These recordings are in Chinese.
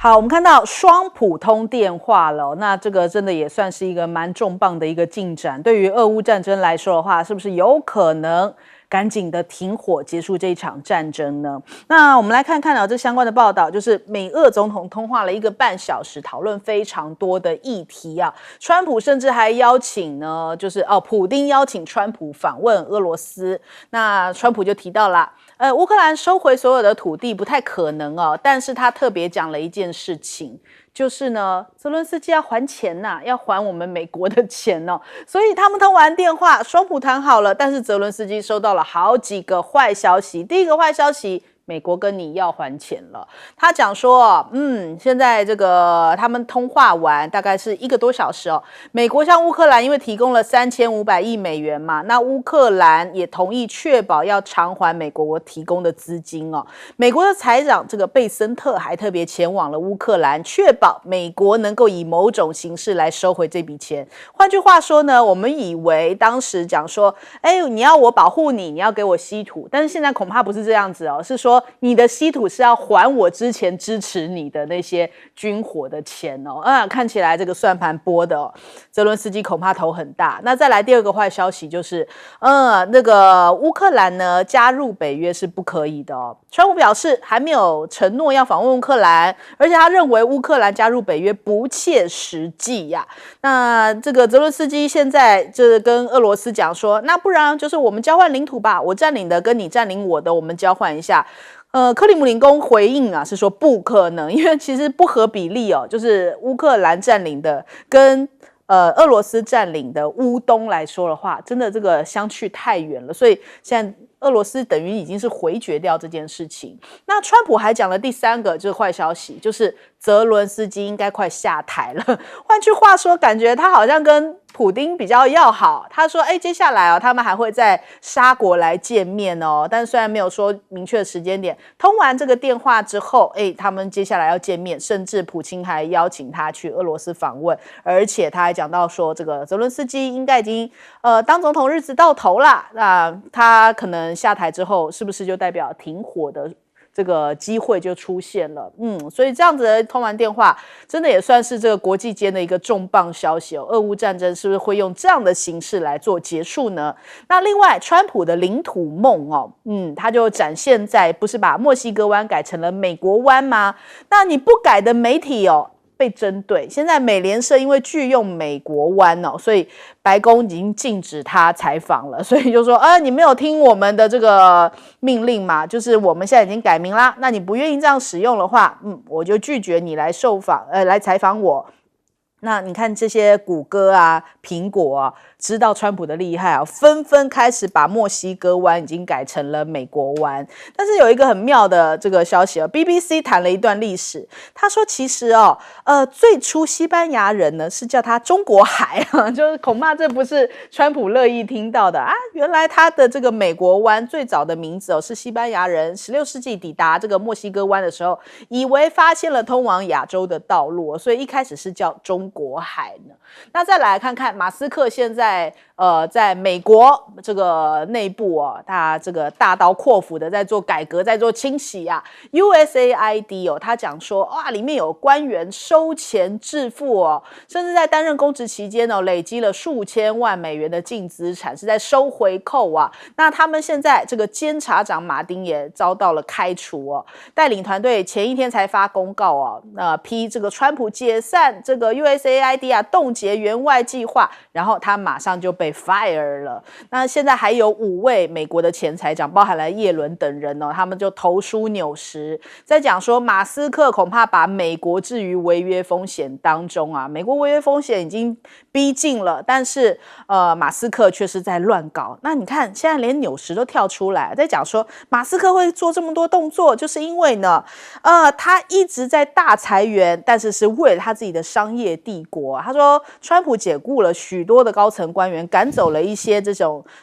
好，我们看到双普通电话了，那这个真的也算是一个蛮重磅的一个进展。对于俄乌战争来说的话，是不是有可能赶紧的停火，结束这一场战争呢？那我们来看看这相关的报道，就是美俄总统通话了1个半小时，讨论非常多的议题啊。川普甚至还邀请呢，普丁邀请川普访问俄罗斯。那川普就提到了，乌克兰收回所有的土地不太可能哦，但是他特别讲了一件事情。就是呢，泽伦斯基要还钱呐，要还我们美国的钱哦。所以他们通完电话，双普谈好了，但是泽伦斯基收到了好几个坏消息。第一个坏消息，美国跟你要还钱了。他讲说，现在这个他们通话完大概是1个多小时哦。美国向乌克兰因为提供了3500亿美元嘛，那乌克兰也同意确保要偿还美国提供的资金哦。美国的财长这个贝森特还特别前往了乌克兰，确保美国能够以某种形式来收回这笔钱。换句话说呢，我们以为当时讲说，你要我保护你，你要给我稀土，但是现在恐怕不是这样子哦，是说你的稀土是要还我之前支持你的那些军火的钱哦。看起来这个算盘拨的哦，泽伦斯基恐怕头很大。那再来第二个坏消息就是，那个乌克兰呢加入北约是不可以的哦。川普表示还没有承诺要访问乌克兰，而且他认为乌克兰加入北约不切实际呀。那这个泽伦斯基现在就是跟俄罗斯讲说，那不然就是我们交换领土吧，我占领的跟你占领我的，我们交换一下。克里姆林宫回应啊，是说不可能，因为其实不合比例哦，就是乌克兰占领的跟俄罗斯占领的乌东来说的话，真的这个相去太远了，所以现在俄罗斯等于已经是回绝掉这件事情。那川普还讲了第3个就是坏消息，就是泽伦斯基应该快下台了。换句话说，感觉他好像跟普丁比较要好。他说接下来他们还会在沙国来见面哦，但虽然没有说明确的时间点。通完这个电话之后，他们接下来要见面，甚至普京还邀请他去俄罗斯访问，而且他还讲到说，这个泽伦斯基应该已经当总统日子到头了，那他可能下台之后，是不是就代表停火的这个机会就出现了？所以这样子的通完电话，真的也算是这个国际间的一个重磅消息哦。俄乌战争是不是会用这样的形式来做结束呢？那另外，川普的领土梦哦，他就展现在不是把墨西哥湾改成了美国湾吗？那你不改的媒体哦，被针对。现在美联社因为拒用美国湾哦，所以白宫已经禁止他采访了。所以就说你没有听我们的这个命令嘛，就是我们现在已经改名啦，那你不愿意这样使用的话，我就拒绝你来来采访我。那你看这些谷歌啊、苹果啊，知道川普的厉害啊，纷纷开始把墨西哥湾已经改成了美国湾。但是有一个很妙的这个消息BBC 谈了一段历史，他说其实最初西班牙人呢是叫他中国海啊，就是恐怕这不是川普乐意听到的啊。原来他的这个美国湾最早的名字是西班牙人16世纪抵达这个墨西哥湾的时候，以为发现了通往亚洲的道路，所以一开始是叫中国海呢。那再来看看马斯克现在在美国这个内部他这个大刀阔斧的在做改革，在做清洗啊。USAID 他讲说里面有官员收钱致富甚至在担任公职期间累积了数千万美元的净资产，是在收回扣啊。那他们现在这个监察长马丁也遭到了开除带领团队前一天才发公告批这个川普解散这个 USAID 冻结援外计划，然后他马上就被 fire 了。那现在还有5位美国的前财长，包含了耶伦等人他们就投书纽时，在讲说马斯克恐怕把美国置于违约风险当中啊。美国违约风险已经逼近了，但是马斯克却是在乱搞。那你看现在连纽时都跳出来在讲说，马斯克会做这么多动作，就是因为呢他一直在大裁员，但是为了他自己的商业帝国他说川普解雇了许多的高层官员，赶走了一些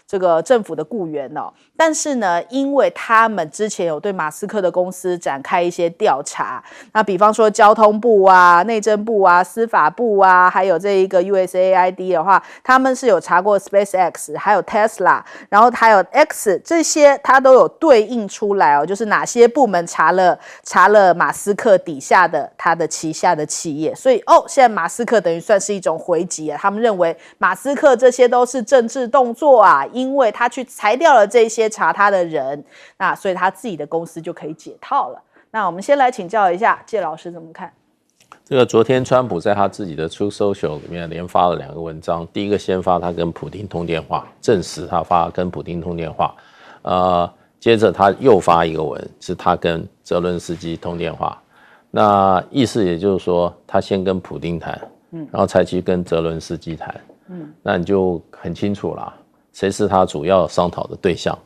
这个政府的雇员哦。但是呢，因为他们之前有对马斯克的公司展开一些调查，那比方说交通部啊、内政部啊、司法部啊，还有这一个 USAID 的话，他们是有查过 SpaceX， 还有 Tesla， 然后还有 X 这些，它都有对应出来哦，就是哪些部门查了马斯克底下的他的旗下的企业，所以现在马斯克等于算是一种回击啊，他们认为马斯克这些都是政治动作啊，因为他去裁掉了这些查他的人，那所以他自己的公司就可以解套了。那我们先来请教一下介老师怎么看？这个昨天川普在他自己的 Truth Social 里面连发了2个文章，第一个先发他跟普丁通电话，证实他跟普丁通电话，接着他又发一个文，是他跟泽伦斯基通电话，那意思也就是说他先跟普丁谈，然后才去跟泽伦斯基谈，那你就很清楚啦，谁是他主要商讨的对象。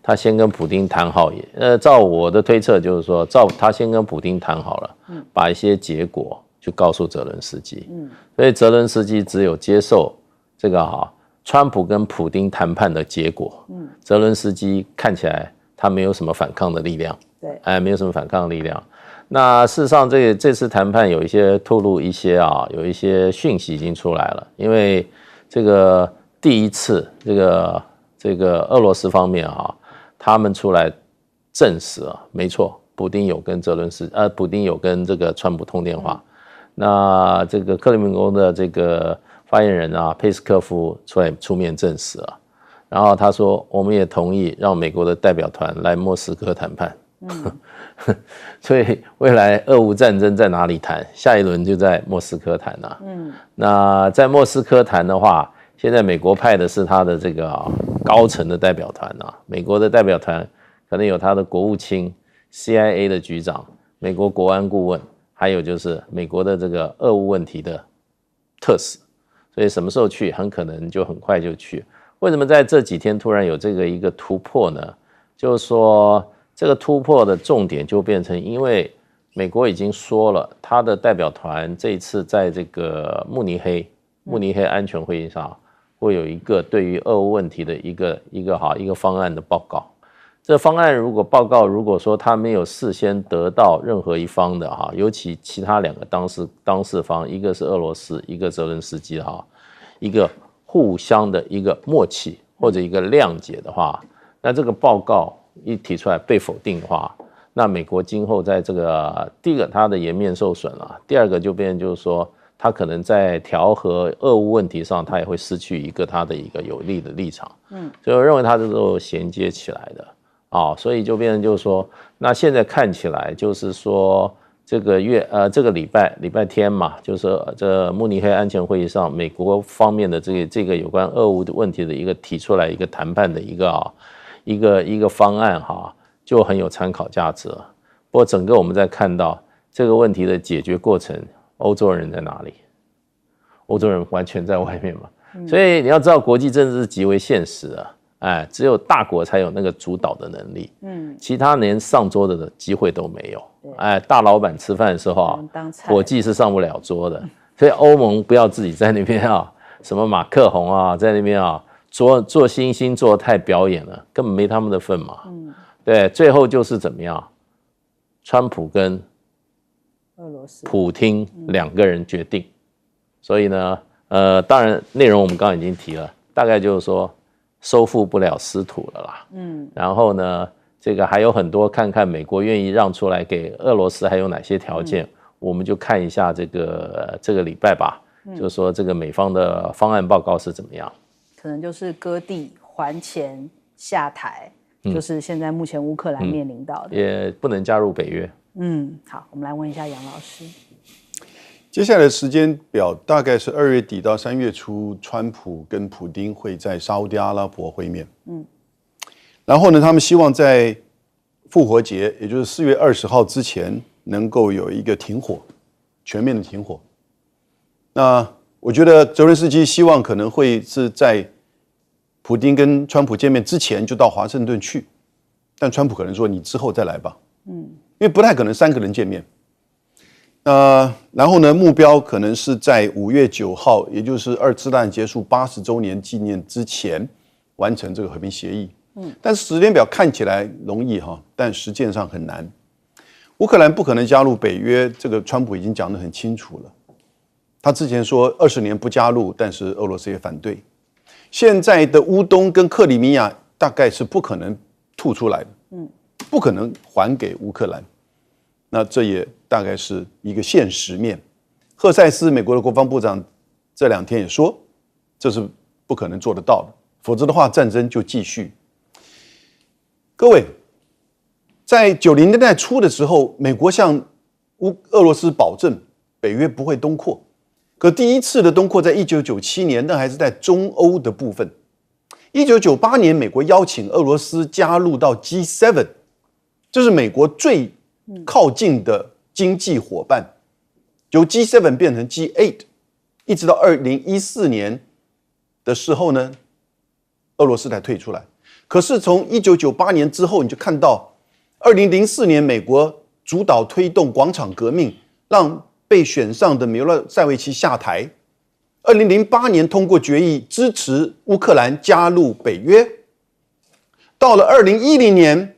他先跟普丁谈好照我的推测就是说，他先跟普丁谈好了，把一些结果去告诉泽伦斯基，所以泽伦斯基只有接受这个川普跟普丁谈判的结果，泽伦斯基看起来他没有什么反抗的力量，没有什么反抗的力量。那事实上这次谈判有一些透露一些有一些讯息已经出来了，因为这个第一次这个俄罗斯方面他们出来证实没错，普丁有跟这个川普通电话。那这个克里姆林宫的这个发言人佩斯科夫出面证实了，然后他说我们也同意让美国的代表团来莫斯科谈判。所以未来俄乌战争在哪里谈？下一轮就在莫斯科谈啊。那在莫斯科谈的话，现在美国派的是他的这个高层的代表团美国的代表团可能有他的国务卿、CIA 的局长、美国国安顾问，还有就是美国的这个俄乌问题的特使。所以什么时候去，很可能就很快就去。为什么在这几天突然有一个突破呢？就是说这个突破的重点就变成，因为美国已经说了，他的代表团这一次在这个慕尼黑安全会议上会有一个对于俄乌问题的一个方案的报告。这方案如果说他没有事先得到任何一方的尤其其他2个当事方，一个是俄罗斯，一个泽伦斯基一个互相的一个默契或者一个谅解的话，那这个报告一提出来被否定的话，那美国今后在这个第一个它的颜面受损了，第二个就变成就是说，他可能在调和俄乌问题上，他也会失去他的一个有利的立场。所以我认为它是都衔接起来的所以就变成就是说，那现在看起来就是说这个礼拜天嘛，就是这慕尼黑安全会议上，美国方面的这个有关俄乌的问题的一个提出来一个谈判的一个方案就很有参考价值了。不过整个我们在看到这个问题的解决过程，欧洲人在哪里？欧洲人完全在外面嘛。所以你要知道，国际政治是极为现实的。只有大国才有那个主导的能力，其他连上桌的机会都没有。大老板吃饭的时候伙计是上不了桌的。所以欧盟不要自己在那边什么马克宏在那边做星星做太表演了，根本没他们的份嘛。对，最后就是怎么样？川普跟俄罗斯普丁2个人决定。所以呢，当然内容我们刚刚已经提了，大概就是说收复不了失土了啦。然后呢，这个还有很多，看看美国愿意让出来给俄罗斯还有哪些条件，我们就看一下这个礼拜吧，就是说这个美方的方案报告是怎么样。可能就是割地还钱下台，就是现在目前乌克兰面临到的，也不能加入北约。好，我们来问一下杨老师。接下来的时间表大概是2月底到3月初，川普跟普丁会在沙烏地阿拉伯会面。然后呢，他们希望在复活节，也就是4月20号之前，能够有一个停火，全面的停火。那我觉得泽伦斯基希望可能会是在普丁跟川普见面之前就到华盛顿去，但川普可能说你之后再来吧，因为不太可能3个人见面。然后呢，目标可能是在5月9号，也就是二次大战结束80周年纪念之前完成这个和平协议。但是时间表看起来容易哈，但实践上很难。乌克兰不可能加入北约，这个川普已经讲得很清楚了。他之前说20年不加入，但是俄罗斯也反对。现在的乌东跟克里米亚大概是不可能吐出来的，不可能还给乌克兰。那这也大概是一个现实面。赫塞斯美国的国防部长这2天也说，这是不可能做得到的，否则的话战争就继续。各位，在90年代初的时候，美国向俄罗斯保证北约不会东扩，可第一次的东扩在1997年，那还是在中欧的部分。1998年，美国邀请俄罗斯加入到 G7， 这是美国最靠近的经济伙伴，由 G7 变成 G8， 一直到2014年的时候呢，俄罗斯才退出来。可是从1998年之后，你就看到2004年美国主导推动广场革命，让被选上的米洛塞维奇下台。2008年通过决议支持乌克兰加入北约。到了2010年，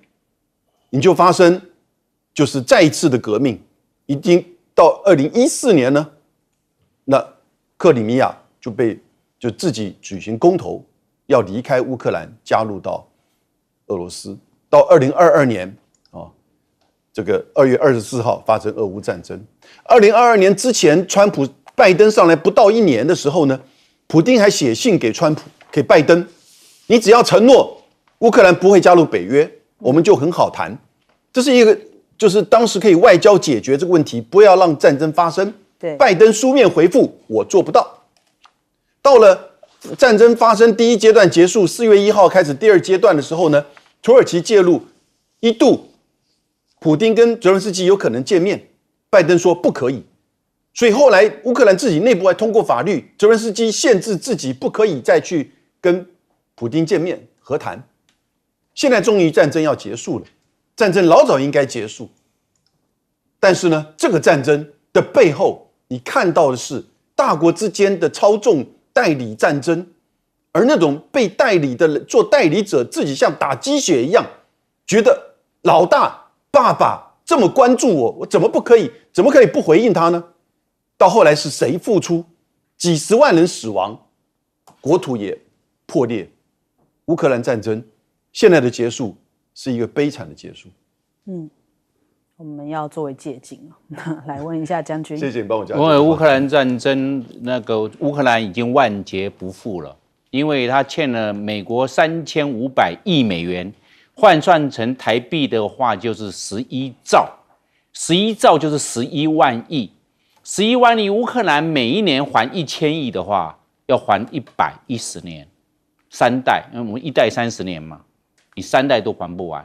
你就发生就是再一次的革命。已经到2014年呢，那克里米亚就自己举行公投，要离开乌克兰，加入到俄罗斯。到2022年这个2月24号发生俄乌战争。2022年之前，拜登上来不到1年的时候呢，普丁还写信给给拜登，你只要承诺乌克兰不会加入北约，我们就很好谈。这是一个就是当时可以外交解决这个问题，不要让战争发生。对，拜登书面回复我做不到。到了战争发生第1阶段结束，4月1号开始第2阶段的时候呢，土耳其介入，一度普丁跟泽伦斯基有可能见面，拜登说不可以。所以后来乌克兰自己内部还通过法律，泽伦斯基限制自己不可以再去跟普丁见面和谈。现在终于战争要结束了，战争老早应该结束，但是呢，这个战争的背后，你看到的是大国之间的操纵代理战争，而那种被代理的人做代理者自己像打鸡血一样，觉得老大爸爸这么关注我怎么可以不回应他呢？到后来是谁付出？几十万人死亡，国土也破裂。乌克兰战争现在的结束是一个悲惨的结束。我们要作为借鉴来问一下将军。谢谢你帮我讲。因为乌克兰战争，乌克兰已经万劫不复了，因为他欠了美国3500亿美元，换算成台币的话就是11兆，11兆就是11万亿。11万亿，乌克兰每一年还1000亿的话，要还110年，3代，因为我们1代30年嘛，你3代都还不完，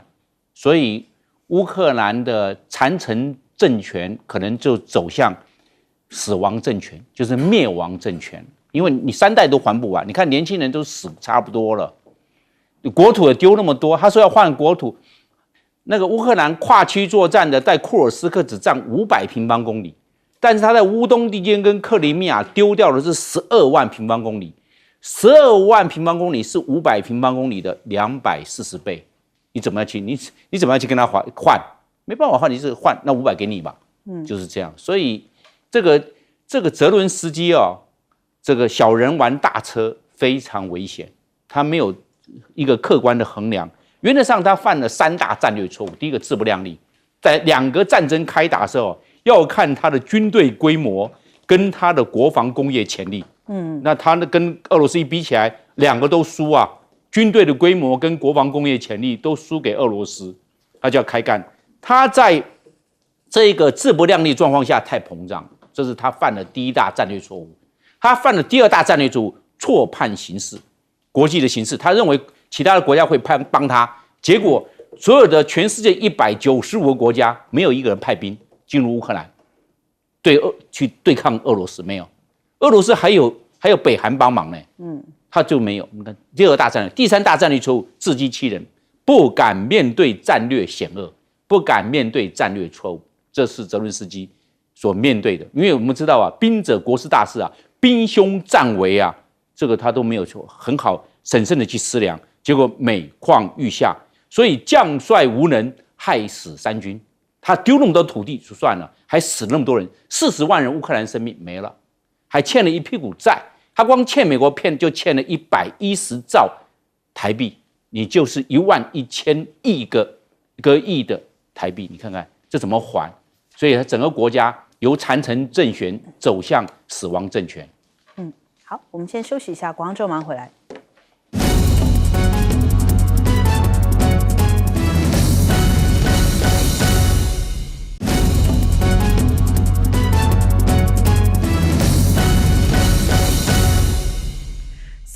所以乌克兰的残存政权可能就走向死亡政权，就是灭亡政权，因为你3代都还不完。你看年轻人都死差不多了，国土也丢那么多，他说要换国土，那个乌克兰跨区作战的在库尔斯克只占500平方公里。但是他在乌东地区跟克里米亚丢掉的是12万平方公里，12万平方公里是500平方公里的240倍，你怎么去跟他换？没办法换，你是换那500给你吧，就是这样。所以这个泽伦斯基这个小人玩大车非常危险，他没有一个客观的衡量。原则上他犯了3大战略错误，第一个自不量力，在2个战争开打的时候。要看他的军队规模跟他的国防工业潜力。那他跟俄罗斯一比起来，2个都输啊。军队的规模跟国防工业潜力都输给俄罗斯，他就要开干。他在这个自不量力状况下太膨胀，这是他犯了第1大战略错误。他犯了第2大战略错误，错判形势，国际的形势。他认为其他的国家会帮他，结果所有的全世界195个国家没有一个人派兵进入乌克兰，去对抗俄罗斯，没有。俄罗斯还有北韩帮忙呢，他就没有。你看第2大战略，第3大战略错误，自欺欺人，不敢面对战略险恶，不敢面对战略错误，这是泽伦斯基所面对的。因为我们知道啊，兵者国之大事啊，兵凶战危啊，这个他都没有很好审慎的去思量，结果每况愈下。所以将帅无能，害死三军。他丢那么多土地就算了，还死那么多人，40万人乌克兰生命没了，还欠了一屁股债。他光欠美国就欠了110兆台币，你就是11000亿个亿的台币，你看看这怎么还？所以整个国家由残城政权走向死亡政权。好，我们先休息一下，广州马上回来。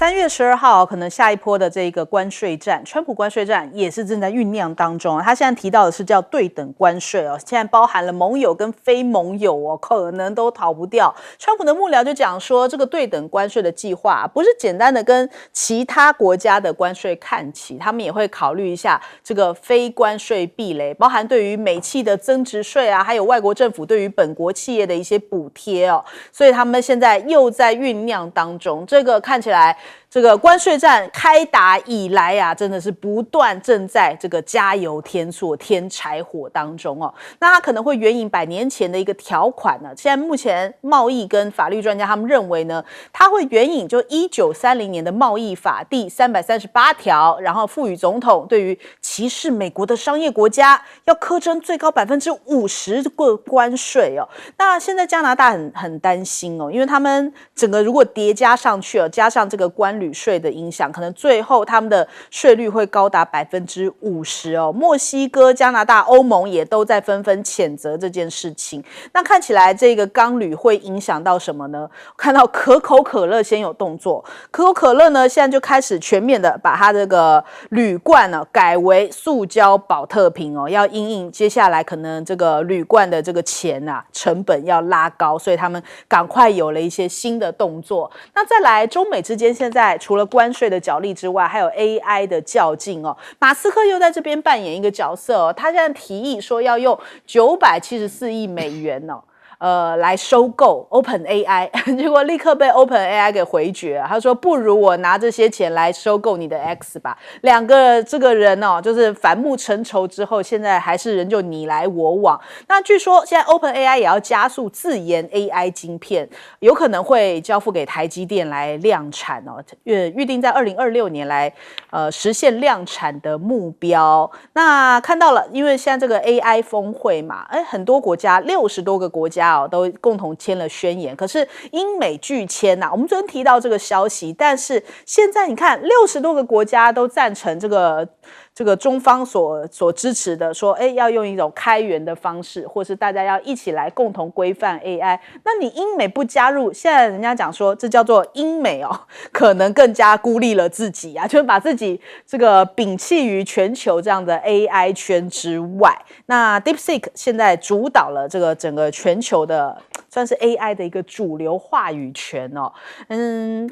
3月12号，可能下一波的这个关税战，川普关税战也是正在酝酿当中。他现在提到的是叫对等关税哦，现在包含了盟友跟非盟友哦，可能都逃不掉。川普的幕僚就讲说，这个对等关税的计划不是简单的跟其他国家的关税看齐，他们也会考虑一下这个非关税壁垒，包含对于美企的增值税啊，还有外国政府对于本国企业的一些补贴哦。所以他们现在又在酝酿当中，这个看起来。这个关税战开打以来啊，真的是不断正在这个加油添醋、添柴火当中哦。那它可能会援引100年前的一个条款呢。现在目前贸易跟法律专家他们认为呢，它会援引就1930年的贸易法第338条，然后赋予总统对于歧视美国的商业国家要课征最高50%的关税哦。那现在加拿大很担心哦，因为他们整个如果叠加上去哦，加上这个旅税的影响，可能最后他们的税率会高达50%哦。墨西哥、加拿大、欧盟也都在纷纷谴责这件事情。那看起来这个钢铝会影响到什么呢？看到可口可乐先有动作，可口可乐呢现在就开始全面的把它这个铝罐呢改为塑胶保特瓶哦，要因应接下来可能这个铝罐的这个钱啊成本要拉高，所以他们赶快有了一些新的动作。那再来，中美之间现在除了关税的角力之外，还有 AI 的较劲哦。马斯克又在这边扮演一个角色哦，他现在提议说要用974亿美元哦。来收购 OpenAI， 结果立刻被 OpenAI 给回绝。他说：“不如我拿这些钱来收购你的 X 吧。”两个这个人哦，就是反目成仇之后，现在还是人就你来我往。那据说现在 OpenAI 也要加速自研 AI 晶片，有可能会交付给台积电来量产哦。预定在2026年来实现量产的目标。那看到了，因为现在这个 AI 峰会嘛，很多国家60多个国家。都共同签了宣言，可是英美拒签呐。我们昨天提到这个消息，但是现在你看，60多个国家都赞成这个中方所支持的，说要用一种开源的方式，或是大家要一起来共同规范 AI。那你英美不加入，现在人家讲说这叫做英美哦，可能更加孤立了自己啊，就是把自己这个摒弃于全球这样的 AI 圈之外。那 DeepSeek 现在主导了这个整个全球的算是 AI 的一个主流话语权哦。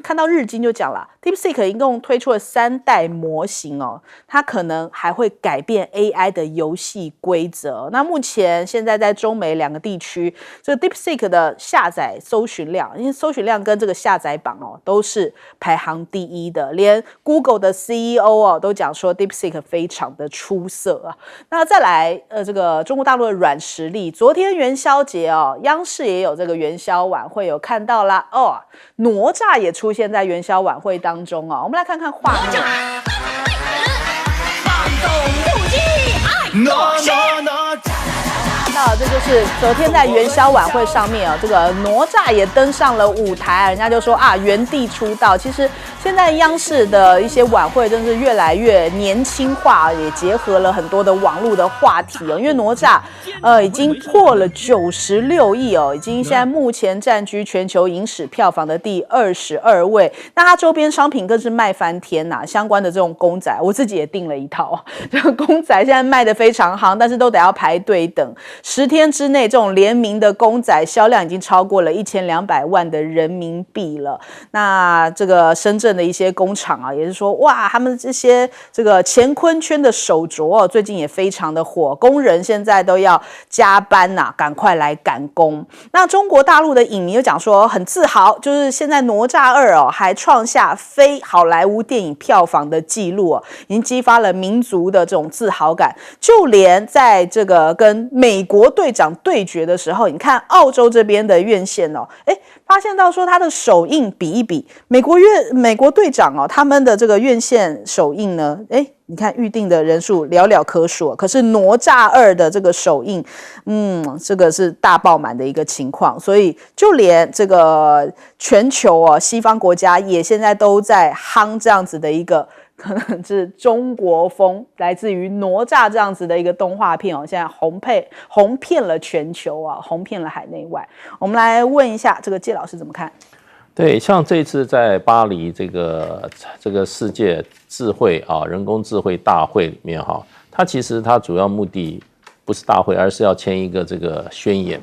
看到日经就讲了 ，DeepSeek 一共推出了3代模型哦，它可能还会改变 AI 的游戏规则。那目前现在在中美2个地区，这个 DeepSeek 的下载搜寻量，因为搜寻量跟这个下载榜哦都是排行第1的，连 Google 的 CEO 哦都讲说 DeepSeek 非常的出色啊。那再来这个中国大陆的软实力，昨天元宵节哦，央视也有这个元宵晚会，有看到啦哦，哪吒也出现在元宵晚会当中哦。我们来看看画面。到这就是昨天在元宵晚会上面哦，这个哪吒也登上了舞台，人家就说啊，原地出道。其实现在央视的一些晚会真是越来越年轻化，也结合了很多的网络的话题哦。因为哪吒已经破了96亿哦，已经现在目前占据全球影史票房的第22位。那它周边商品更是卖翻天呐，相关的这种公仔，我自己也订了一套。这个公仔现在卖得非常夯，但是都得要排队等。10天之内，这种联名的公仔销量已经超过了1200万的人民币了。那这个深圳的一些工厂啊，也是说，哇，他们这些这个乾坤圈的手镯最近也非常的火，工人现在都要加班呐，赶快来赶工。那中国大陆的影迷就讲说很自豪，就是现在哪吒2还创下非好莱坞电影票房的纪录哦，已经激发了民族的这种自豪感。就连在这个跟美国队长对决的时候，你看澳洲这边的院线哦，发现到说他的首映比一比，美国队长哦，他们的这个院线首映呢，你看预定的人数寥寥可数，可是哪吒2的这个首映，这个是大爆满的一个情况，所以就连这个全球哦，西方国家也现在都在夯这样子的一个。可能是中国风，来自于哪吒这样子的一个动画片哦，现在红遍了全球啊，红遍了海内外。我们来问一下这个介老师怎么看？对，像这次在巴黎这个世界智慧人工智慧大会里面它其实它主要目的不是大会，而是要签一个这个宣言。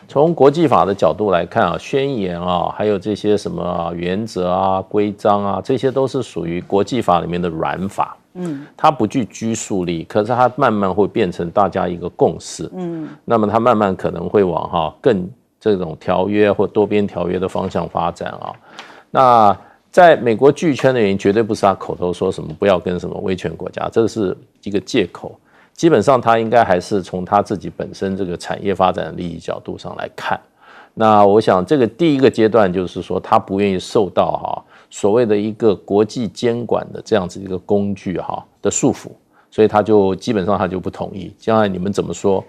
从国际法的角度来看宣言还有这些什么原则规章这些都是属于国际法里面的软法。它不具拘束力，可是它慢慢会变成大家一个共识。那么它慢慢可能会往更这种条约或多边条约的方向发展那在美国巨圈的原因，绝对不是他口头说什么不要跟什么威权国家，这是一个借口。基本上他应该还是从他自己本身这个产业发展的利益角度上来看。那我想这个第一个阶段就是说他不愿意受到所谓的一个国际监管的这样子一个工具的束缚，所以他就基本上他就不同意。将来你们怎么说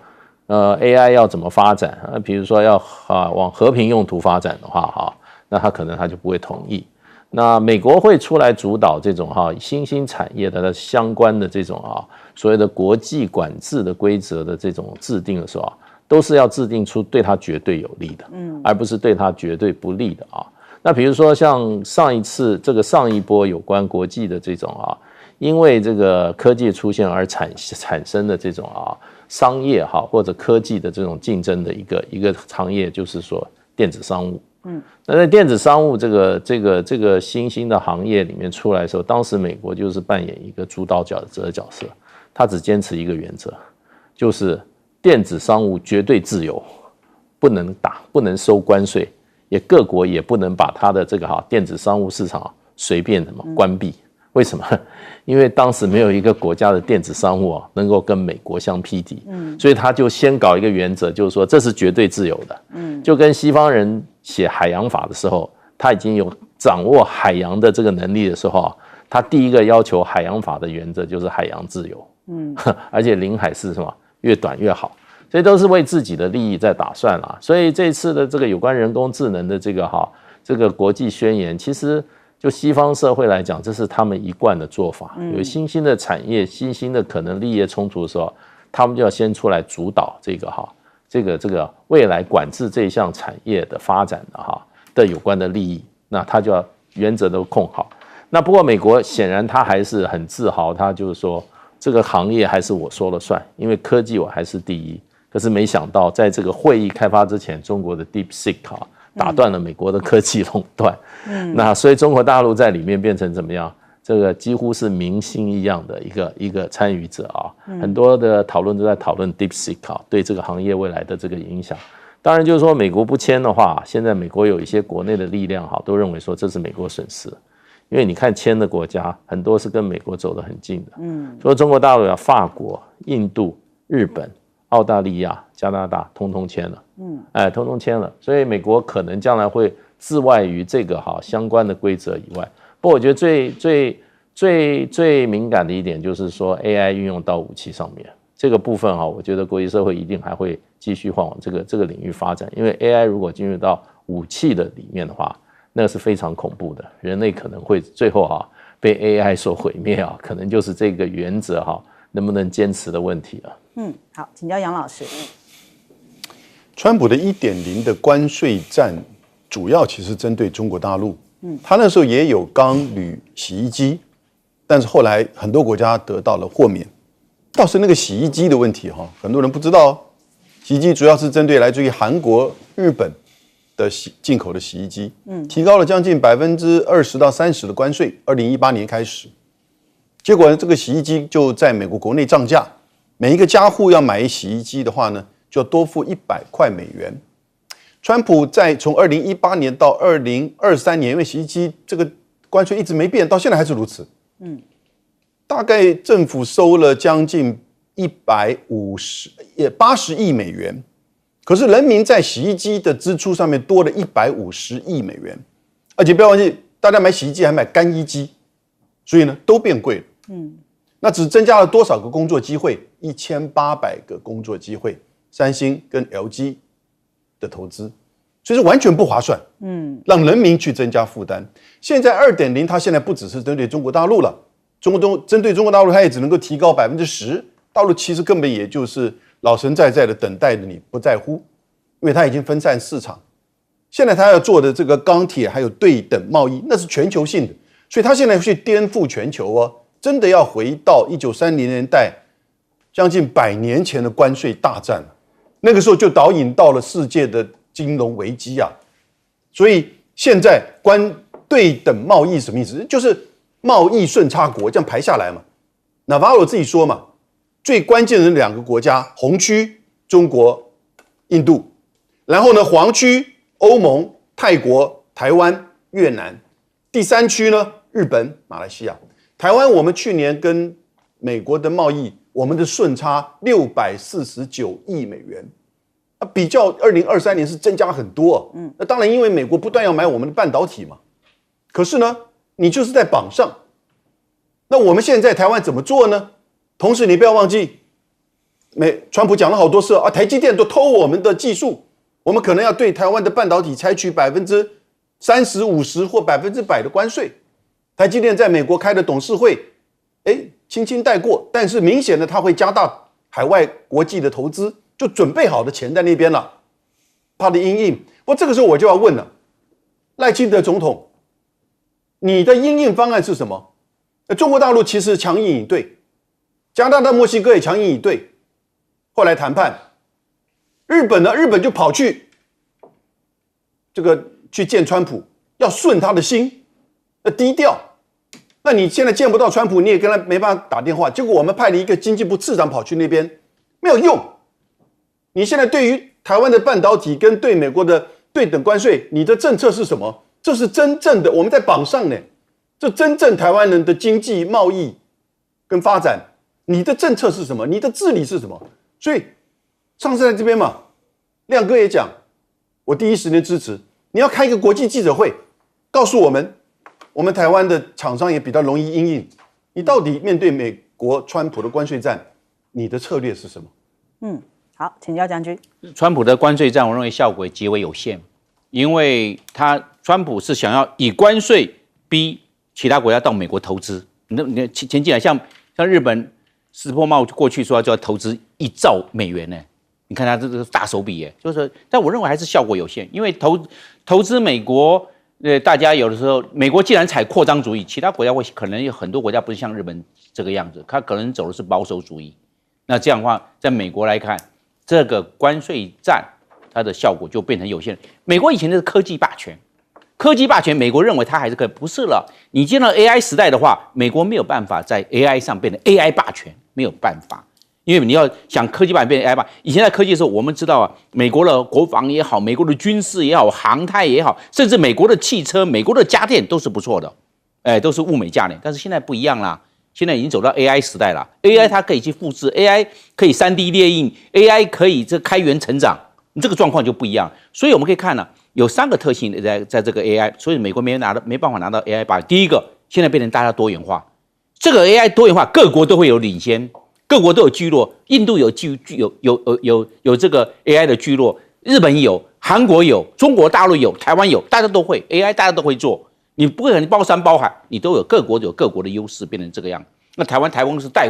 AI 要怎么发展比如说要往和平用途发展的话那他可能他就不会同意。那美国会出来主导这种新兴产业的相关的这种所谓的国际管制的规则的这种制定的时候都是要制定出对他绝对有利的，而不是对他绝对不利的那比如说像上一波有关国际的这种因为这个科技出现而产生的这种商业或者科技的这种竞争的一个行业，就是说电子商务。那在电子商务这个新兴的行业里面出来的时候，当时美国就是扮演一个主导者的角色，他只坚持一个原则，就是电子商务绝对自由，不能打，不能收关税，各国也不能把他的这个电子商务市场随便关闭。为什么？因为当时没有一个国家的电子商务能够跟美国相匹敌，所以他就先搞一个原则，就是说这是绝对自由的。就跟西方人写海洋法的时候，他已经有掌握海洋的这个能力的时候他第一个要求海洋法的原则就是海洋自由。而且领海是什么？越短越好。所以都是为自己的利益在打算所以这次的这个有关人工智能的这个国际宣言，其实就西方社会来讲，这是他们一贯的做法。有新兴的产业、新兴的可能利益冲突的时候，他们就要先出来主导这个未来管制这项产业的发展的有关的利益，那他就要原则都控好。那不过美国显然他还是很自豪，他就是说这个行业还是我说了算，因为科技我还是第一。可是没想到在这个会议开发之前，中国的 DeepSeek打断了美国的科技垄断。那所以中国大陆在里面变成怎么样？这个几乎是明星一样的一个参与者很多的讨论都在讨论 DeepSeek 对这个行业未来的这个影响。当然就是说美国不签的话，现在美国有一些国内的力量都认为说这是美国损失，因为你看签的国家很多是跟美国走得很近的。所以中国大陆法国、印度、日本、澳大利亚、加拿大通通签了。通通签了，所以美国可能将来会自外于这个相关的规则以外。不过我觉得最敏感的一点就是说 AI 运用到武器上面这个部分我觉得国际社会一定还会继续往这个领域发展，因为 AI 如果进入到武器的里面的话，那个是非常恐怖的，人类可能会最后被 AI 所毁灭可能就是这个原则能不能坚持的问题了。好，请教杨老师。川普的 1.0 的关税战主要其实针对中国大陆。他那时候也有钢铝洗衣机，但是后来很多国家得到了豁免。倒是那个洗衣机的问题很多人不知道洗衣机主要是针对来自于韩国、日本的进口的洗衣机，提高了将近20%到30%的关税。2018年开始，结果呢，这个洗衣机就在美国国内涨价，每一个家户要买洗衣机的话呢，就要多付100块美元。川普从2018年到2023年，因为洗衣机这个关税一直没变，到现在还是如此。大概政府收了将近80亿美元。可是人民在洗衣机的支出上面多了150亿美元，而且不要忘记，大家买洗衣机还买干衣机，所以呢都变贵了。那只增加了多少个工作机会？1800个工作机会，三星跟 LG 的投资，所以是完全不划算。让人民去增加负担。现在2.0，它现在不只是针对中国大陆了，针对中国大陆，它也只能够提高10%，大陆其实根本也就是老神在在的等待着你，不在乎，因为它已经分散市场。现在它要做的这个钢铁还有对等贸易，那是全球性的，所以它现在去颠覆全球哦，真的要回到1930年代将近100年前的关税大战，那个时候就导引到了世界的金融危机啊。所以现在对等贸易什么意思？就是贸易顺差国这样排下来嘛。Navarro 自己说嘛，最关键的2个国家，红区中国、印度，然后呢黄区欧盟、泰国、台湾、越南，第3区呢日本、马来西亚。台湾我们去年跟美国的贸易，我们的顺差649亿美元，比较2023年是增加很多。那当然因为美国不断要买我们的半导体嘛，可是呢你就是在榜上。那我们现在台湾怎么做呢？同时你不要忘记，川普讲了好多次啊，台积电都偷我们的技术，我们可能要对台湾的半导体采取30%、50%或100%的关税。台积电在美国开的董事会，轻轻带过，但是明显的它会加大海外国际的投资，就准备好的钱在那边了，它的因应。不过这个时候我就要问了，赖清德总统，你的因应方案是什么？中国大陆其实强硬以对，加拿大、墨西哥也强硬以对，后来谈判，日本呢？日本就跑去去见川普，要顺他的心，低调。那你现在见不到川普，你也跟他没办法打电话。结果我们派了一个经济部次长跑去那边，没有用。你现在对于台湾的半导体跟对美国的对等关税，你的政策是什么？这是真正的我们在榜上呢，这真正台湾人的经济贸易跟发展，你的政策是什么？你的治理是什么？所以上次在这边嘛，亮哥也讲，我第一时间支持。你要开一个国际记者会，告诉我们台湾的厂商也比较容易因应。你到底面对美国川普的关税战，你的策略是什么？好，请教将军。川普的关税战，我认为效果极为有限，因为川普是想要以关税逼其他国家到美国投资。你前几年像日本石破茂过去说就要投资1兆美元呢，你看他这个大手笔耶，就是但我认为还是效果有限，因为投资美国。大家有的时候，美国既然采扩张主义，其他国家可能有很多国家不是像日本这个样子，他可能走的是保守主义。那这样的话，在美国来看，这个关税战它的效果就变成有限。美国以前的是科技霸权，美国认为它还是可以，不是了。你进了 AI 时代的话，美国没有办法在 AI 上变成 AI 霸权，没有办法。因为你要想科技霸权变成 AI 霸，以前在科技的时候，我们知道啊，美国的国防也好，美国的军事也好，航太也好，甚至美国的汽车、美国的家电都是不错的，都是物美价廉。但是现在不一样啦，现在已经走到 AI 时代了 ，AI 它可以去复制 ，AI 可以3D 列印 ，AI 可以开源成长，这个状况就不一样。所以我们可以看呢，有3个特性在这个 AI， 所以美国没办法拿到 AI 霸。第一个，现在变成大家多元化，这个 AI 多元化，各国都会有领先。各国都有聚落，印度有这个 AI 的聚落，日本有，韩国有，中国大陆有，台湾有，大家都会 AI， 大家都会做。你不可能包山包海，你都有各国的优势，变成这个样。那台湾是代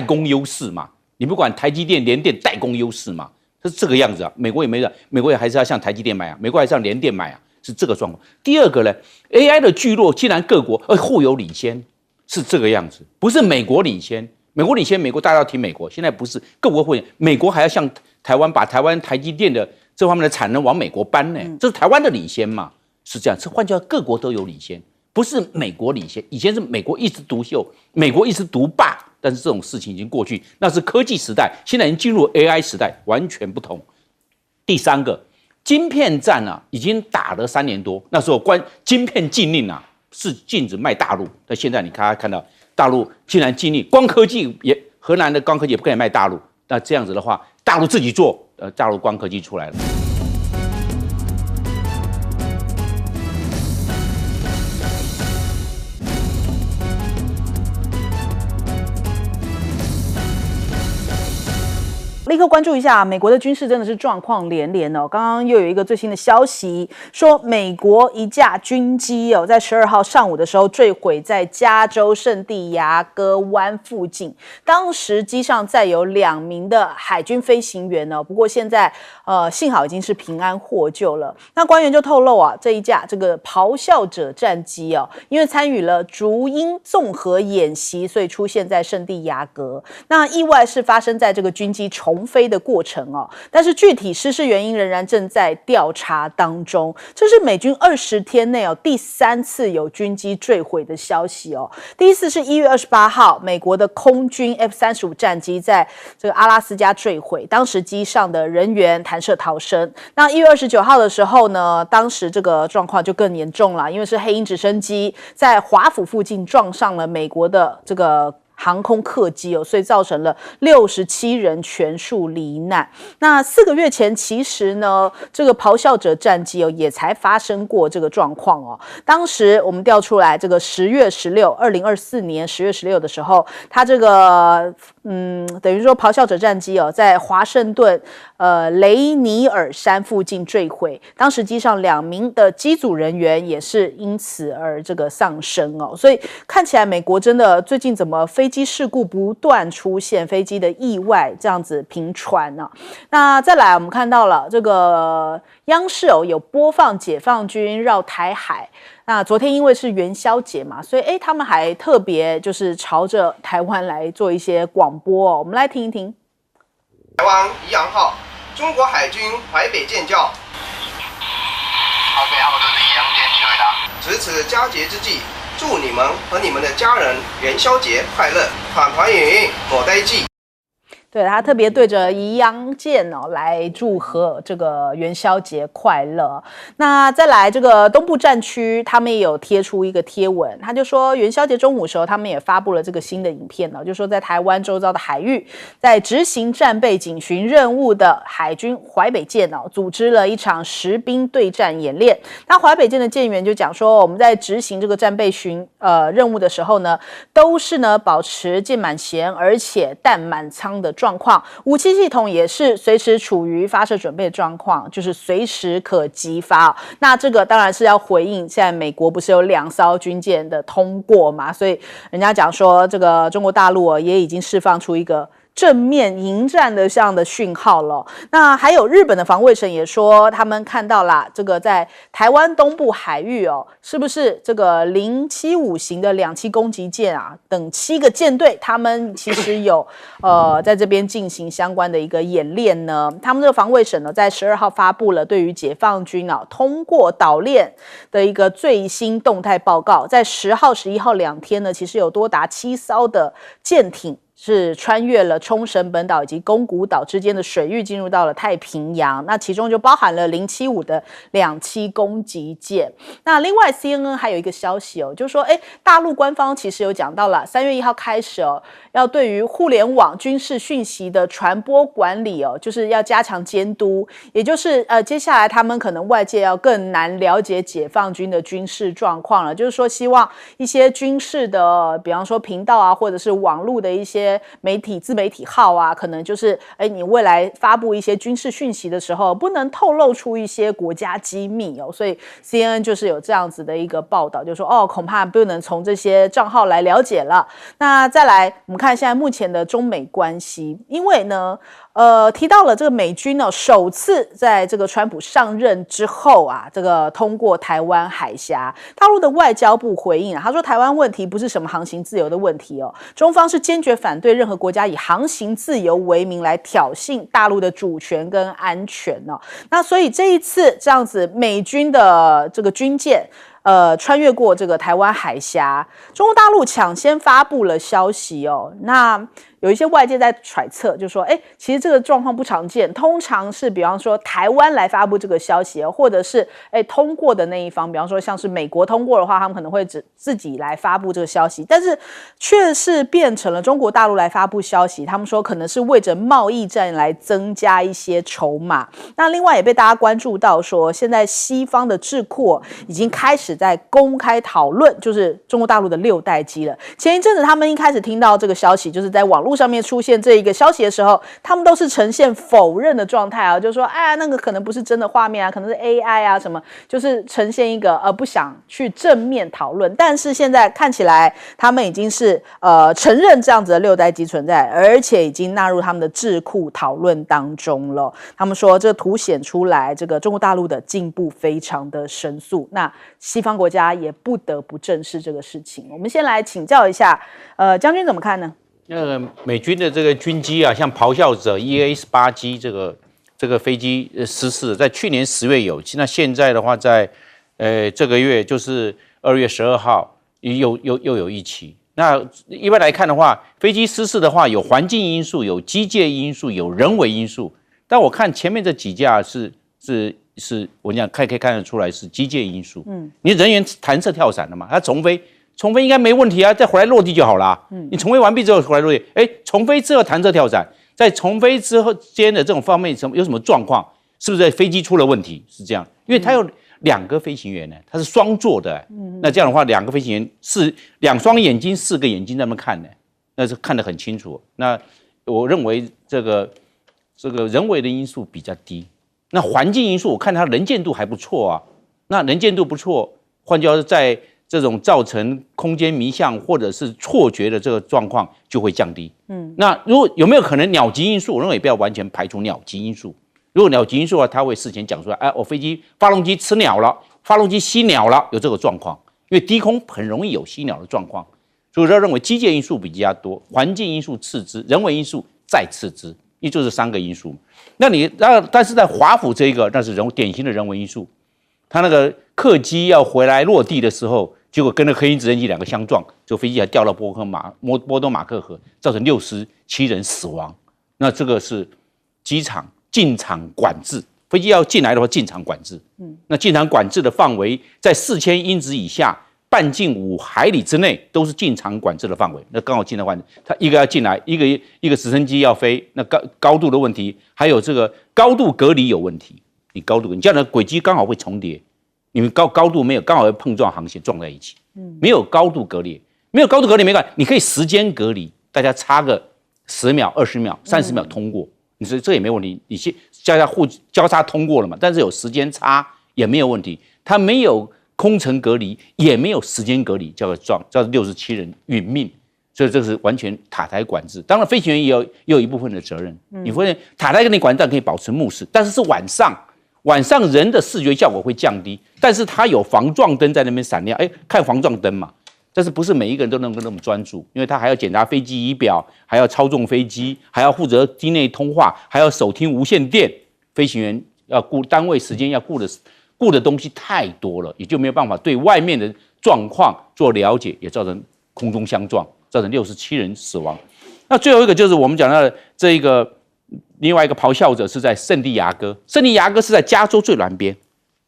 工优势嘛？你不管台积电、联电代工优势嘛？是这个样子啊。美国也没的，美国也还是要向台积电买啊，美国还是向联电买啊，是这个状况。第二个呢 ，AI 的聚落既然各国互有领先，是这个样子，不是美国领先。美国领先，美国大家要听美国，现在不是各国会，美国还要向台湾把台湾台积电的这方面的产能往美国搬呢，这是台湾的领先嘛？是这样，是换句话各国都有领先，不是美国领先。以前是美国一枝独秀，美国一枝独霸，但是这种事情已经过去，那是科技时代，现在已经进入 AI 时代，完全不同。第三个，晶片战啊，已经打了3年多，那时候晶片禁令啊，是禁止卖大陆，但现在你看到大陆竟然禁令，光科技也荷兰的光科技也不可以卖大陆，那这样子的话，大陆自己做，大陆光科技出来了。立刻关注一下，美国的军事真的是状况连连哦。刚刚又有一个最新的消息，说美国一架军机哦，在12号上午的时候坠毁在加州圣地亚哥湾附近。当时机上载有2名的海军飞行员哦，不过现在幸好已经是平安获救了。那官员就透露啊，这一架这个咆哮者战机哦，因为参与了竹鹰综合演习，所以出现在圣地亚哥。那意外是发生在这个军机重飞的过程哦，但是具体失事原因仍然正在调查当中。这是美军20天内哦第3次有军机坠毁的消息哦。第一次是1月28号，美国的空军 F-35战机在这个阿拉斯加坠毁，当时机上的人员弹射逃生。那1月29号的时候呢，当时这个状况就更严重了，因为是黑鹰直升机在华府附近撞上了美国的这个航空客机哦，所以造成了67人全数罹难。那4个月前，其实呢，这个咆哮者战机哦也才发生过这个状况哦。当时我们调出来，这个10月16， 2024年10月16的时候，它这个等于说咆哮者战机哦，在华盛顿雷尼尔山附近坠毁，当时机上2名的机组人员也是因此而这个丧生哦。所以看起来美国真的最近怎么飞机事故不断出现，飞机的意外这样子频传呢？那再来，我们看到了这个央视哦有播放解放军绕台海。那昨天因为是元宵节嘛，所以他们还特别就是朝着台湾来做一些广播哦，我们来听一听。台湾宜阳号，中国海军淮北舰叫。台北号，这是宜阳舰，请回答。值此佳节之际，祝你们和你们的家人元宵节快乐，团团圆圆，莫呆记。对，他特别对着宜阳舰哦来祝贺这个元宵节快乐。那再来这个东部战区，他们也有贴出一个贴文，他就说元宵节中午的时候，他们也发布了这个新的影片哦，就说在台湾周遭的海域，在执行战备警巡任务的海军淮北舰哦，组织了一场实兵对战演练。那淮北舰的舰员就讲说，我们在执行这个战备任务的时候呢，都是呢保持舰满舷，而且弹满舱的状况，武器系统也是随时处于发射准备的状况，就是随时可击发。那这个当然是要回应现在美国不是有2艘军舰的通过嘛，所以人家讲说这个中国大陆也已经释放出一个正面迎战的这样的讯号了。那还有日本的防卫省也说，他们看到啦，这个在台湾东部海域哦，是不是这个075型的2栖攻击舰啊等7个舰队，他们其实有在这边进行相关的一个演练呢。他们这个防卫省呢，在12号发布了对于解放军通过岛链的一个最新动态报告，在10号、11号2天呢，其实有多达7艘的舰艇是穿越了冲绳本岛以及宫古岛之间的水域，进入到了太平洋。那其中就包含了075的2栖攻击舰。那另外 CNN 还有一个消息哦，就是说大陆官方其实有讲到了3月1号开始哦，要对于互联网军事讯息的传播管理哦，就是要加强监督，也就是接下来他们可能外界要更难了解解放军的军事状况了，就是说希望一些军事的比方说频道啊，或者是网络的一些自媒体号啊，可能就是你未来发布一些军事讯息的时候，不能透露出一些国家机密哦，所以 CNN 就是有这样子的一个报道，就说恐怕不能从这些账号来了解了。那再来我们看现在目前的中美关系，因为呢提到了这个美军首次在这个川普上任之后啊，这个通过台湾海峡，大陆的外交部回应他说台湾问题不是什么航行自由的问题哦，中方是坚决反反对任何国家以航行自由为名来挑衅大陆的主权跟安全哦。那所以这一次这样子，美军的这个军舰穿越过这个台湾海峡，中国大陆抢先发布了消息哦。那有一些外界在揣测，就说，其实这个状况不常见，通常是比方说台湾来发布这个消息，或者是通过的那一方，比方说像是美国通过的话，他们可能会自己来发布这个消息，但是却是变成了中国大陆来发布消息，他们说可能是为着贸易战来增加一些筹码。那另外也被大家关注到说，现在西方的智库已经开始在公开讨论，就是中国大陆的6代机了。前一阵子他们一开始听到这个消息，就是在网络上面出现这一个消息的时候，他们都是呈现否认的状态啊，就说那个可能不是真的画面啊，可能是 AI 啊什么，就是呈现一个不想去正面讨论。但是现在看起来，他们已经是承认这样子的6代机存在，而且已经纳入他们的智库讨论当中了。他们说，这凸显出来这个中国大陆的进步非常的神速。那西方国家也不得不正视这个事情。我们先来请教一下，将军怎么看呢？美军的这个军机啊，像咆哮者 EA-18 机这个飞机失事，在去年10月有，那现在的话在这个月就是2月12号又有一起。那一般来看的话，飞机失事的话有环境因素、有机械因素、有人为因素。但我看前面这几架是我讲可以看得出来是机械因素。你人员弹射跳伞了嘛，它重飞应该没问题啊，再回来落地就好啦。你重飞完毕之后回来落地，重飞之后弹射跳伞，在重飞之后间的这种方面有什么状况？是不是飞机出了问题？是这样，因为它有2个飞行员呢，它是双座的。那这样的话，2个飞行员是2双眼睛、4个眼睛在那边看呢，那是看得很清楚。那我认为这个人为的因素比较低。那环境因素，我看它能见度还不错啊。那能见度不错，换句话说，在这种造成空间迷向或者是错觉的这个状况就会降低。那如果有没有可能鸟击因素？我认为不要完全排除鸟击因素。如果鸟击因素的话，他会事前讲出来，我飞机发动机吃鸟了，发动机吸鸟了，有这个状况。因为低空很容易有吸鸟的状况，所以我认为机械因素比较多，环境因素次之，人为因素再次之，因为就是3个因素。但是在华府这个，那是典型的人为因素。他那个客机要回来落地的时候，结果跟那黑鹰直升机2个相撞，就飞机还掉到波多马克河，造成67人死亡。那这个是机场进场管制，飞机要进来的话，进场管制。那进场管制的范围在4000英尺以下，半径5海里之内都是进场管制的范围。那刚好进的话，它一个要进来，一个直升机要飞，那高度的问题，还有这个高度隔离有问题。你这样的轨迹刚好会重叠，你们高度没有，刚好会碰撞航线撞在一起。没有高度隔离，没关系，你可以时间隔离，大家差个10秒、20秒、30秒通过，你说这也没问题。你先交叉通过了嘛，但是有时间差也没有问题。它没有空层隔离，也没有时间隔离，叫67人殒命。所以这是完全塔台管制。当然，飞行员也有一部分的责任。你发现塔台跟你管制可以保持目视，但是是晚上人的视觉效果会降低，但是它有防撞灯在那边闪亮，看防撞灯嘛。但是不是每一个人都能够那么专注，因为他还要检查飞机仪表，还要操纵飞机，还要负责机内通话，还要手听无线电。飞行员要单位时间要顾的东西太多了，也就没有办法对外面的状况做了解，也造成空中相撞，造成67人死亡。那最后一个就是我们讲到的这一个。另外一个咆哮者是在圣地亚哥，圣地亚哥是在加州最南边，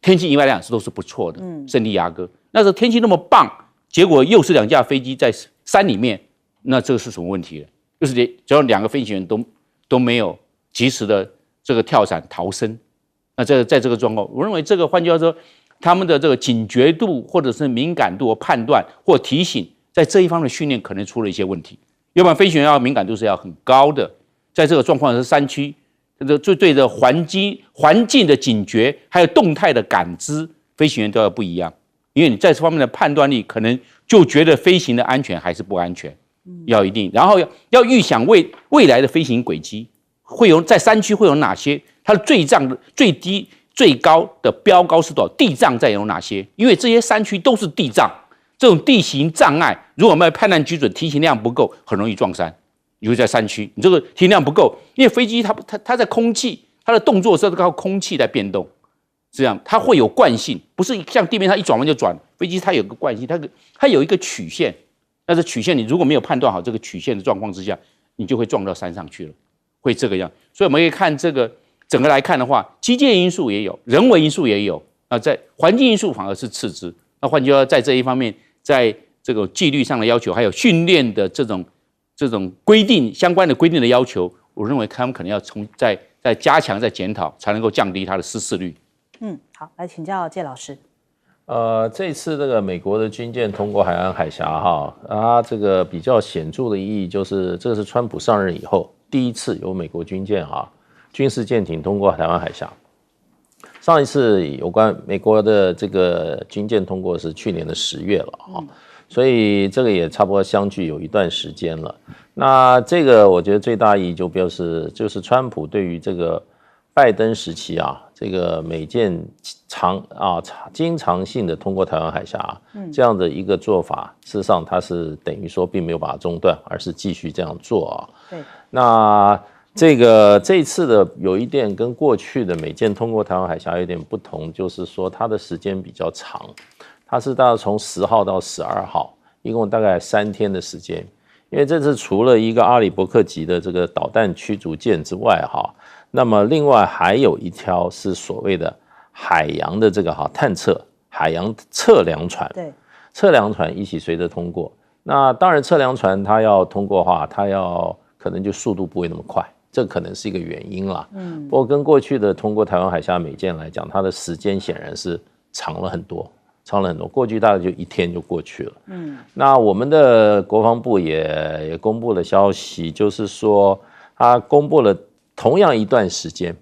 天气以外都是不错的。圣地亚哥那时候天气那么棒，结果又是2架飞机在山里面，那这个是什么问题呢？就是只要2个飞行员都没有及时的这个跳伞逃生。那在这个状况，我认为这个换句话说，他们的这个警觉度或者是敏感度、判断或提醒，在这一方面的训练可能出了一些问题。要不然飞行员敏感度是要很高的。在这个状况是山区，对着环境的警觉，还有动态的感知，飞行员都要不一样。因为你在这方面的判断力，可能就觉得飞行的安全还是不安全，要一定。然后要预想未来的飞行轨迹在山区会有哪些，它的最低、最高的标高是多少，地障再有哪些？因为这些山区都是地障，这种地形障碍，如果我们判断基准提醒量不够，很容易撞山。你会在山区，你这个停量不够，因为飞机它在空气，它的动作是靠空气在变动，这样它会有惯性，不是像地面它一转弯就转，飞机它有个惯性，它有一个曲线，但是曲线你如果没有判断好这个曲线的状况之下，你就会撞到山上去了，会这个样。所以我们可以看这个整个来看的话，机械因素也有，人为因素也有，在环境因素反而是次之。那换句话说，在这一方面，在这个纪律上的要求，还有训练的这种规定相关的规定的要求，我认为他们可能要再加强、再检讨，才能够降低它的失事率。好，来请教介老师。这次这个美国的军舰通过海岸海峡它这个比较显著的意义就是，这个是川普上任以后第一次有美国军舰军事舰艇通过台湾海峡。上一次有关美国的这个军舰通过是去年的10月了所以这个也差不多相距有一段时间了。那这个我觉得最大意义就是川普对于这个拜登时期这个美舰经常性的通过台湾海峡这样的一个做法，事实上它是等于说并没有把它中断，而是继续这样做对，那这一次的有一点跟过去的美舰通过台湾海峡有点不同，就是说它的时间比较长，它是大概从10号到12号，一共大概3天的时间。因为这次除了一个阿里伯克级的这个导弹驱逐舰之外那么另外还有一条是所谓的海洋的这个探测海洋测量船，对，测量船一起随着通过。那当然测量船它要通过的话，它可能就速度不会那么快，这可能是一个原因啦。不过跟过去的通过台湾海峡美舰来讲，它的时间显然是长了很多。过去大概就1天就过去了。那我们的国防部也公布了消息，就是说他公布了同样一段时间，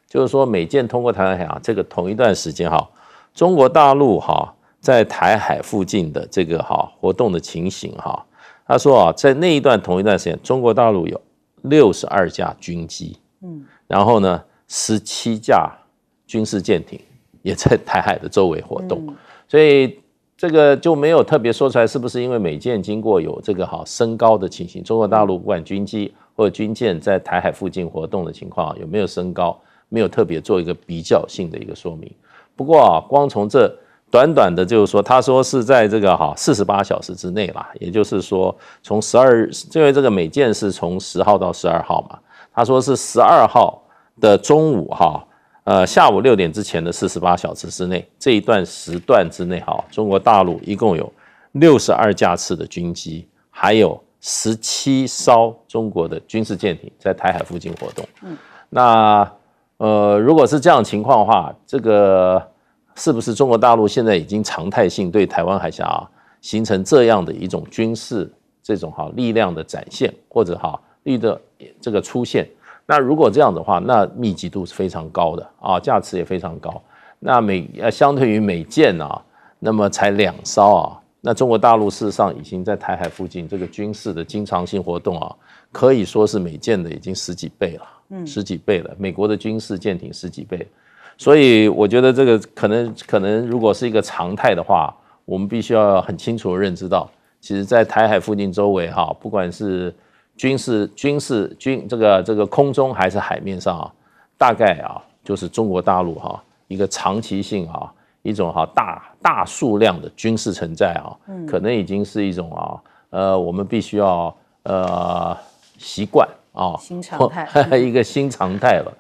就是说美舰通过台湾海峡这个同一段时间中国大陆在台海附近的这个活动的情形他说在那一段同一段时间，中国大陆有62架军机，然后呢17架军事舰艇也在台海的周围活动。所以这个就没有特别说出来，是不是因为美舰经过有这个升高的情形，中国大陆不管军机或者军舰在台海附近活动的情况有没有升高，没有特别做一个比较性的一个说明。不过光从这短短的，就是说他说是在这个48小时之内啦，也就是说从因为这个美舰是从10号到12号嘛，他说是12号的中午下午6点之前的48小时之内，这一段时段之内中国大陆一共有62架次的军机，还有17艘中国的军事舰艇在台海附近活动。那如果是这样的情况的话，这个是不是中国大陆现在已经常态性对台湾海峡形成这样的一种军事这种力量的展现，或者力的这个出现？那如果这样的话，那密集度是非常高的架次也非常高。那相对于美舰那么才2艘那中国大陆事实上已经在台海附近这个军事的经常性活动可以说是美舰的已经10几倍了，10几倍了，美国的军事舰艇10几倍。所以我觉得这个可能如果是一个常态的话，我们必须要很清楚的认知到，其实在台海附近周围不管是这个空中还是海面上大概就是中国大陆一个长期性一种大数量的军事存在可能已经是一种我们必须要习惯新常态一个新常态了。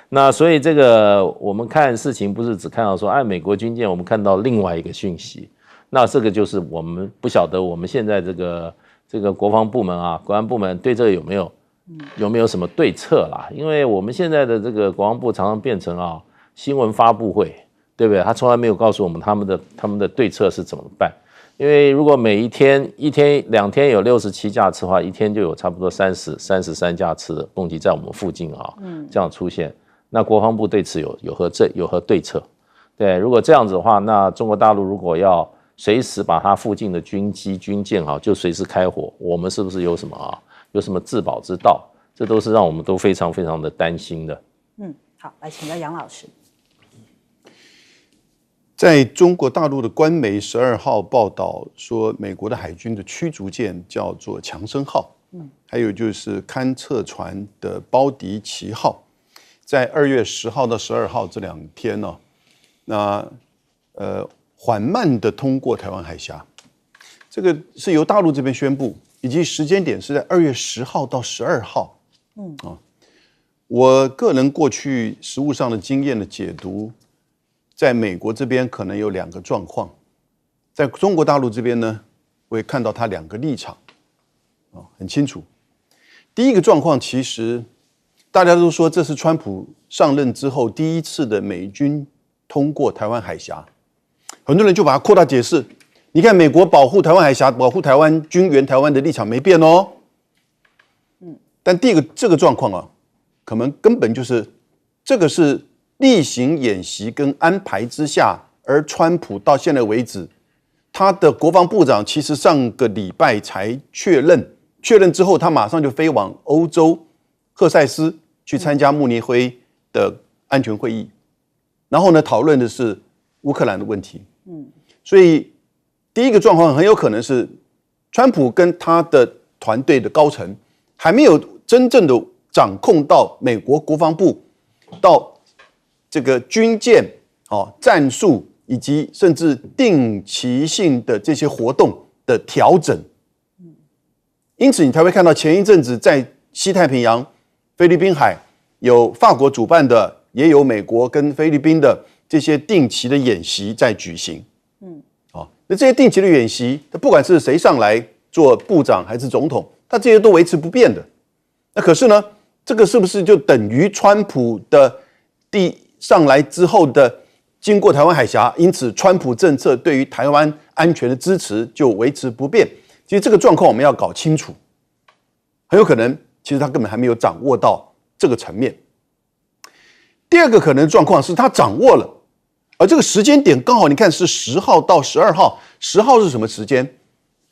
那所以这个我们看事情不是只看到说美国军舰，我们看到另外一个讯息，那这个就是我们不晓得我们现在这个国防部门国安部门对这个有没有什么对策啦？因为我们现在的这个国防部常常变成新闻发布会，对不对？他从来没有告诉我们他们的对策是怎么办。因为如果每一天2天有67架次的话，一天就有差不多33架次的攻击在我们附近这样出现。那国防部对此有何对策？对，如果这样子的话，那中国大陆如果要随时把它附近的军机军舰就随时开火，我们是不是有什么自保之道？这都是让我们都非常非常的担心的。好，来请教杨老师。在中国大陆的官媒12号报道说，美国的海军的驱逐舰叫做强生号，还有就是勘测船的包迪奇号，在2月10号到12号这2天呢，那缓慢的通过台湾海峡，这个是由大陆这边宣布，以及时间点是在2月10号到12号。我个人过去实务上的经验的解读，在美国这边可能有2个状况，在中国大陆这边呢，我也看到他2个立场，很清楚。第一个状况，其实大家都说这是川普上任之后第一次的美军通过台湾海峡，很多人就把它扩大解释。你看，美国保护台湾海峡、保护台湾、军援台湾的立场没变哦。但第一个这个状况啊，可能根本就是这个是例行演习跟安排之下，而川普到现在为止，他的国防部长其实上个礼拜才确认之后，他马上就飞往欧洲赫塞斯去参加慕尼黑的安全会议，然后呢，讨论的是乌克兰的问题。所以第一个状况很有可能是川普跟他的团队的高层还没有真正的掌控到美国国防部到这个军舰、战术以及甚至定期性的这些活动的调整。因此你才会看到前一阵子在西太平洋、菲律宾海有法国主办的，也有美国跟菲律宾的这些定期的演习在举行。那这些定期的演习，不管是谁上来做部长还是总统，他这些都维持不变的。那可是呢，这个是不是就等于川普的上来之后的经过台湾海峡，因此川普政策对于台湾安全的支持就维持不变？其实这个状况我们要搞清楚，很有可能其实他根本还没有掌握到这个层面。第二个可能状况是他掌握了，而这个时间点刚好你看是10号到12号，10号是什么时间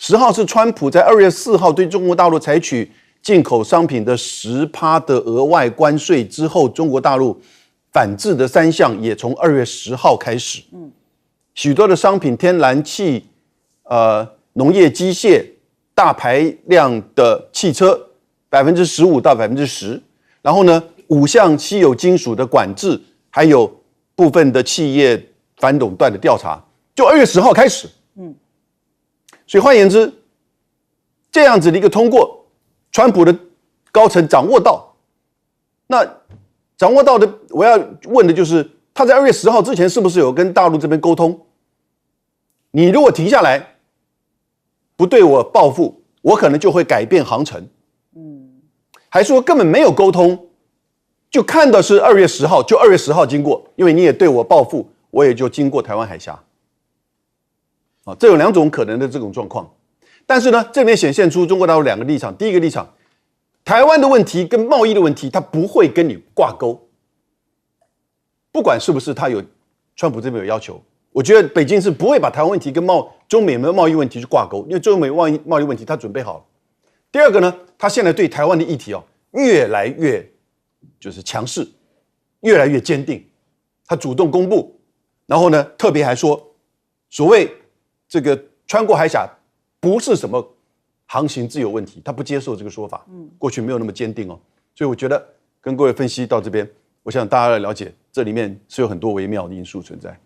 ？10号是川普在2月4号对中国大陆采取进口商品的10%的额外关税之后，中国大陆反制的3项也从2月10号开始。许多的商品，天然气、农业机械、大排量的汽车15%到10%，然后呢，5项稀有金属的管制，还有部分的企业反垄断的调查，就2月10号开始。所以换言之，这样子的一个通过，川普的高层掌握到，那掌握到的，我要问的就是，他在2月10号之前是不是有跟大陆这边沟通？你如果停下来，不对我报复，我可能就会改变航程。还说根本没有沟通，就看的是2月10号，就2月10号经过，因为你也对我报复，我也就经过台湾海峡。这有2种可能的这种状况。但是呢，这里面显现出中国大陆2个立场。第一个立场，台湾的问题跟贸易的问题，它不会跟你挂钩，不管是不是他有川普这边有要求，我觉得北京是不会把台湾问题跟中美贸易问题去挂钩，因为中美贸易问题他准备好了。第二个呢，他现在对台湾的议题越来越就是强势，越来越坚定，他主动公布，然后呢，特别还说所谓这个穿过海峡不是什么航行自由问题，他不接受这个说法。过去没有那么坚定哦，所以我觉得跟各位分析到这边，我想大家来了解这里面是有很多微妙的因素存在。